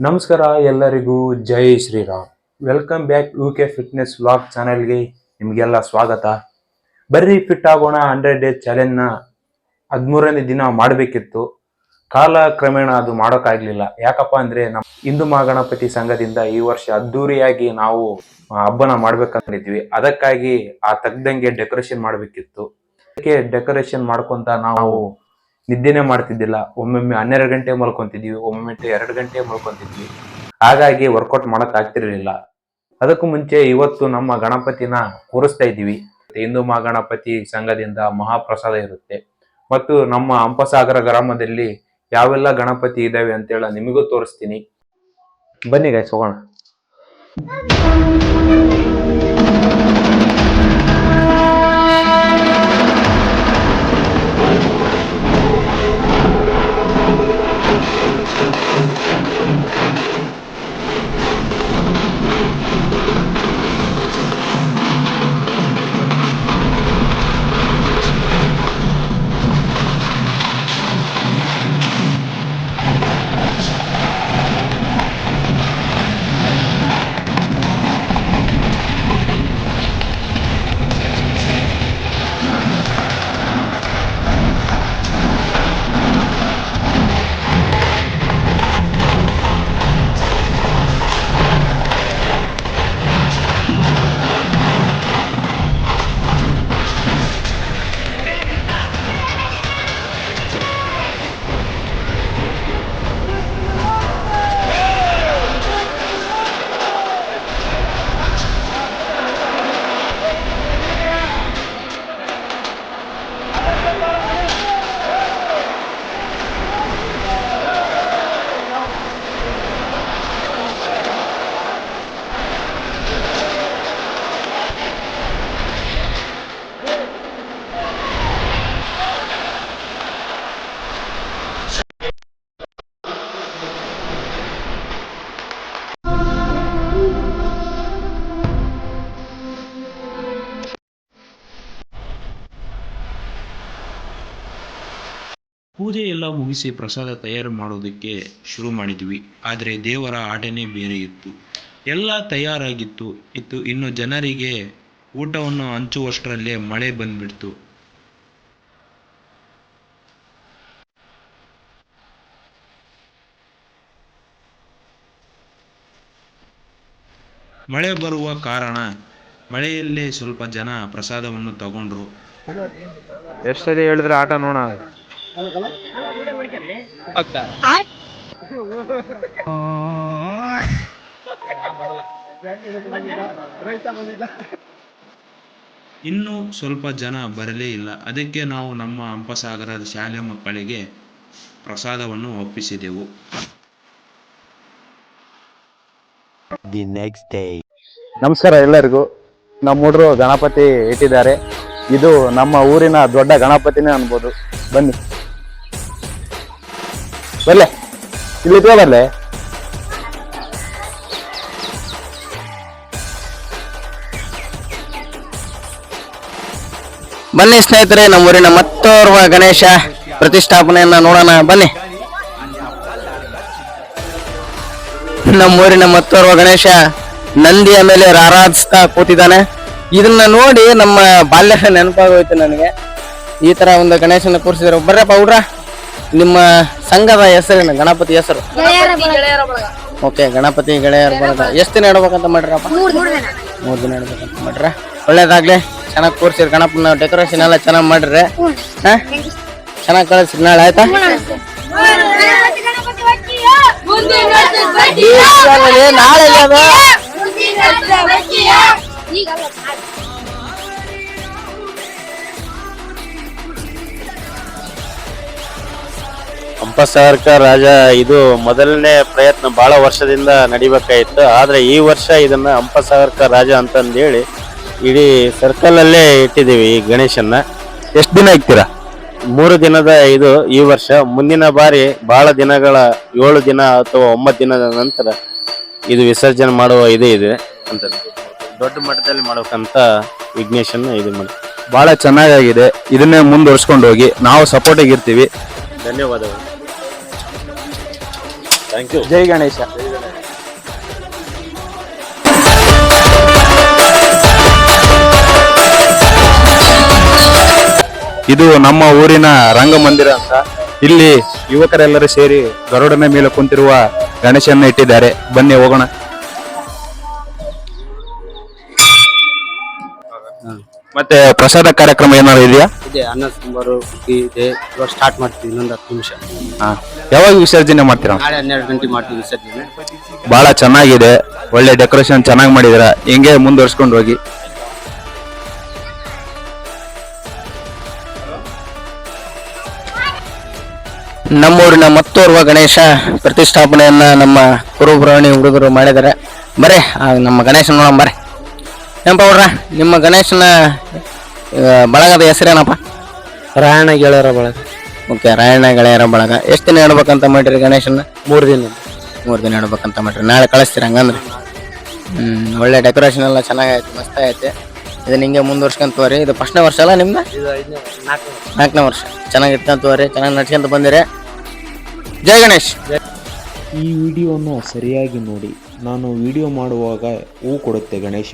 ನಮಸ್ಕಾರ ಎಲ್ಲರಿಗೂ ಜೈ Shriram. Welcome back UK fitness vlog ಚಾನೆಲ್ಗೆ ನಿಮಗೆಲ್ಲ ಸ್ವಾಗತ. ಬರ್ರಿ ಫಿಟ್ ಆಗೋಣ 100 ಡೇಸ್ ಚಾಲೆಂಜ್ನ 13ನೇ ದಿನ ಮಾಡಬೇಕಿತ್ತು. ಕಾಲ ಕ್ರಮೇಣ ಅದು ಮಾಡೋಕ್ಕಾಗಲಿಲ್ಲ. ಯಾಕಪ್ಪ ಅಂದರೆ ನಮ್ಮ ಹಿಂದೂ ಮಹಾಗಣಪತಿ ಸಂಘದಿಂದ ಈ ವರ್ಷ ಅದ್ದೂರಿಯಾಗಿ ನಾವು ಹಬ್ಬನ ಮಾಡ್ಬೇಕಂತಿದ್ವಿ. ಅದಕ್ಕಾಗಿ ಆ ತಗ್ದಂಗೆ ಡೆಕೋರೇಷನ್ ಮಾಡಬೇಕಿತ್ತು. ಅದಕ್ಕೆ ಡೆಕೋರೇಷನ್ ಮಾಡ್ಕೊಂತ ನಾವು ನಿದ್ದೆನೆ ಮಾಡ್ತಿದ್ದಿಲ್ಲ. ಒಮ್ಮೊಮ್ಮೆ 12 ಗಂಟೆ ಮಲ್ಕೊಂತಿದ್ವಿ, ಒಮ್ಮೊಮ್ಮೆ 2 ಗಂಟೆ ಮಲ್ಕೊಂತಿದ್ವಿ. ಹಾಗಾಗಿ ವರ್ಕೌಟ್ ಮಾಡಕ್ ಆಗ್ತಿರ್ಲಿಲ್ಲ. ಅದಕ್ಕೂ ಮುಂಚೆ ಇವತ್ತು ನಮ್ಮ ಗಣಪತಿನ ಕೂರಿಸ್ತಾ ಇದ್ದೀವಿ. ಹಿಂದೂ ಮಹಾಗಣಪತಿ ಸಂಘದಿಂದ ಮಹಾಪ್ರಸಾದ ಇರುತ್ತೆ ಮತ್ತು ನಮ್ಮ ಹಂಪಸಾಗರ ಗ್ರಾಮದಲ್ಲಿ ಯಾವೆಲ್ಲ ಗಣಪತಿ ಇದಾವೆ ಅಂತೇಳಿ ನಿಮಗೂ ತೋರಿಸ್ತೀನಿ. ಬನ್ನಿ ಗೈಸ್, ಹೋಗೋಣ. ಪೂಜೆ ಎಲ್ಲ ಮುಗಿಸಿ ಪ್ರಸಾದ ತಯಾರು ಮಾಡೋದಕ್ಕೆ ಶುರು ಮಾಡಿದ್ವಿ. ಆದರೆ ದೇವರ ಆಟನೇ ಬೇರೆ ಇತ್ತು. ಎಲ್ಲ ತಯಾರಾಗಿತ್ತು ಇನ್ನು ಜನರಿಗೆ ಊಟವನ್ನು ಹಂಚುವಷ್ಟರಲ್ಲೇ ಮಳೆ ಬಂದ್ಬಿಡ್ತು. ಮಳೆ ಬರುವ ಕಾರಣ ಮಳೆಯಲ್ಲೇ ಸ್ವಲ್ಪ ಜನ ಪ್ರಸಾದವನ್ನು ತಗೊಂಡ್ರು. ಎಷ್ಟು ಹೇಳಿದ್ರೆ ಆಟ ನೋಡ. ಇನ್ನು ಸ್ವಲ್ಪ ಜನ ಬರಲೇ ಇಲ್ಲ. ಅದಕ್ಕೆ ನಾವು ನಮ್ಮ ಹಂಪಸಾಗರದ ಶಾಲೆ ಮಕ್ಕಳಿಗೆ ಪ್ರಸಾದವನ್ನು ಒಪ್ಪಿಸಿದೆವು. ನಮಸ್ಕಾರ ಎಲ್ಲರಿಗೂ. ನಮ್ಮ ಹುಡುಗರು ಗಣಪತಿ ಇಟ್ಟಿದ್ದಾರೆ. ಇದು ನಮ್ಮ ಊರಿನ ದೊಡ್ಡ ಗಣಪತಿನೇ ಅನ್ಬೋದು. ಬನ್ನಿ ಬರ್ಲೆ, ಇಲ್ಲಿ ಬರ್ಲೆ. ಬನ್ನಿ ಸ್ನೇಹಿತರೆ, ನಮ್ಮೂರಿನ ಮತ್ತೋರ್ವ ಗಣೇಶ ಪ್ರತಿಷ್ಠಾಪನೆಯನ್ನ ನೋಡೋಣ. ಬನ್ನಿ, ನಮ್ಮೂರಿನ ಮತ್ತೋರ್ವ ಗಣೇಶ ನಂದಿಯ ಮೇಲೆ ರಾರಾಜಿಸ್ತಾ ಕೂತಿದ್ದಾನೆ. ಇದನ್ನ ನೋಡಿ ನಮ್ಮ ಬಾಲ್ಯ ನೆನಪಾಗೋಯ್ತು ನನಗೆ. ಈ ತರ ಒಂದು ಗಣೇಶನ ಕೂರಿಸಿದ್ರು. ಬರ್ರಪ್ಪ ಹುಡ್ರ, ನಿಮ್ಮ ಸಂಘದ ಹೆಸರೇನು? ಗಣಪತಿ ಹೆಸರು? ಓಕೆ, ಗಣಪತಿ ಗೆಳೆಯರ ಬಳಗ. ಎಷ್ಟು ದಿನ ಇಡ್ಬೇಕಂತ ಮಾಡ್ರಪ್ಪ? 3 ದಿನ ಇಡ್ಬೇಕಂತ ಮಾಡ್ರ. ಒಳ್ಳೇದಾಗ್ಲಿ, ಚೆನ್ನಾಗಿ ಕೂರ್ಸಿರಿ. ಗಣಪನ ಡೆಕೋರೇಷನ್ ಎಲ್ಲ ಚೆನ್ನಾಗಿ ಮಾಡ್ರಿ. ಚೆನ್ನಾಗಿ ಕಳಿಸ್ರಿ. ನಾಳೆ ಆಯ್ತಾ? ನಾಳೆ ಹಂಪಸಾಗರ ರಾಜ ಇದು ಮೊದಲನೇ ಪ್ರಯತ್ನ. ಬಹಳ ವರ್ಷದಿಂದ ನಡಿಬೇಕಾಗಿತ್ತು. ಆದ್ರೆ ಈ ವರ್ಷ ಇದನ್ನ ಹಂಪಸಾಗರ ರಾಜ ಅಂತಂದೇಳಿ ಇಡೀ ಸರ್ಕಲ್ ಅಲ್ಲೇ ಇಟ್ಟಿದ್ದೀವಿ ಈ ಗಣೇಶನ್ನ. ಎಷ್ಟು ದಿನ ಇಕ್ತೀರಾ? 3 ದಿನದ ಇದು ಈ ವರ್ಷ. ಮುಂದಿನ ಬಾರಿ ಬಹಳ ದಿನಗಳ 7 ದಿನ ಅಥವಾ 9 ದಿನದ ನಂತರ ಇದು ವಿಸರ್ಜನೆ ಮಾಡುವ ಇದೆ ಅಂತ ದೊಡ್ಡ ಮಟ್ಟದಲ್ಲಿ ಮಾಡ್ಬೇಕಂತ ವಿಘ್ನೇಶನ್ನ ಇದು ಮಾಡಿ. ಬಹಳ ಚೆನ್ನಾಗಿದೆ. ಇದನ್ನೇ ಮುಂದುವರ್ಸ್ಕೊಂಡು ಹೋಗಿ. ನಾವು ಸಪೋರ್ಟಿಗೆ ಇರ್ತೀವಿ. ಧನ್ಯವಾದಗಳು. Thank you. ಜೈ ಗಣೇಶ. ಇದು ನಮ್ಮ ಊರಿನ ರಂಗಮಂದಿರ ಅಂತ. ಇಲ್ಲಿ ಯುವಕರೆಲ್ಲರೂ ಸೇರಿ ಗರುಡನ ಮೇಲೆ ಕುಂತಿರುವ ಗಣೇಶನ ಇಟ್ಟಿದ್ದಾರೆ. ಬನ್ನಿ ಹೋಗೋಣ. ಮತ್ತೆ ಪ್ರಸಾದ ಕಾರ್ಯಕ್ರಮ ಏನಾದ್ರು ಇದೆಯಾ? ಇದೆ, ಅನ್ನ ಸಾಂಬಾರು ಇದೆ. ಇವಾಗ ಸ್ಟಾರ್ಟ್ ಮಾಡ್ತೀವಿ, ಇನ್ನೊಂದು 10 ನಿಮಿಷ. ಯಾವಾಗ ವಿಸರ್ಜನೆ ಮಾಡ್ತೀರಾ? ನಾಳೆ 12 ಗಂಟೆ ಮಾಡ್ತೀವಿ ವಿಸರ್ಜನೆ. ಬಹಳ ಚೆನ್ನಾಗಿದೆ, ಒಳ್ಳೆ ಡೆಕೋರೇಷನ್ ಚೆನ್ನಾಗಿ ಮಾಡಿದಿರ. ಹಿಂಗೆ ಮುಂದುವರ್ಸ್ಕೊಂಡು ಹೋಗಿ. ನಮ್ಮೂರಿನ ಮತ್ತೋರ್ವ ಗಣೇಶ ಪ್ರತಿಷ್ಠಾಪನೆಯನ್ನ ನಮ್ಮ ಕುರುಬ್ರಾಣಿ ಹುಡುಗರು ಮಾಡಿದ್ದಾರೆ. ಬರೇ ನಮ್ಮ ಗಣೇಶನ ನೋಡೋಣ ಬರ್ರಿ. ಏನಪ್ಪ ಹುಡ್ರ, ನಿಮ್ಮ ಗಣೇಶನ ಬಳಗದ ಹೆಸರೇನಪ್ಪ? ರಾಯಣ್ಣ ಗೆಳೆಯರ ಬಳಗ. ಓಕೆ, ರಾಯಣ್ಣ ಗೆಳೆಯರ ಬಳಗ. ಎಷ್ಟು ದಿನ ಇಡ್ಬೇಕಂತ ಮಾಡಿರಿ ಗಣೇಶನ? 3 ದಿನ. 3 ದಿನ ಇಡ್ಬೇಕಂತ ಮಾಡ್ರಿ. ನಾಳೆ ಕಳಿಸ್ತೀರ ಹಂಗಂದ್ರೆ? ಒಳ್ಳೆ ಡೆಕೋರೇಷನ್ ಎಲ್ಲ ಚೆನ್ನಾಗೈತೆ, ಮಸ್ತ್ ಐತೆ. ಇದನ್ನ ಹಿಂಗೆ ಮುಂದುವರ್ಸ್ಕೊಂತವ್ರಿ. ಇದು ಫಸ್ಟ್ನೇ ವರ್ಷ ಅಲ್ಲ ನಿಮ್ದು? 4ನೇ ವರ್ಷ. ಚೆನ್ನಾಗಿ ಇಟ್ಕೊಂತವ್ರಿ, ಚೆನ್ನಾಗಿ ನಡ್ಸ್ಕೊಂತ ಬಂದಿರಿ. ಜೈ ಗಣೇಶ್. ಈ ವಿಡಿಯೋನ ಸರಿಯಾಗಿ ನೋಡಿ. ನಾನು ವಿಡಿಯೋ ಮಾಡುವಾಗ ಹೂ ಕೊಡುತ್ತೆ ಗಣೇಶ.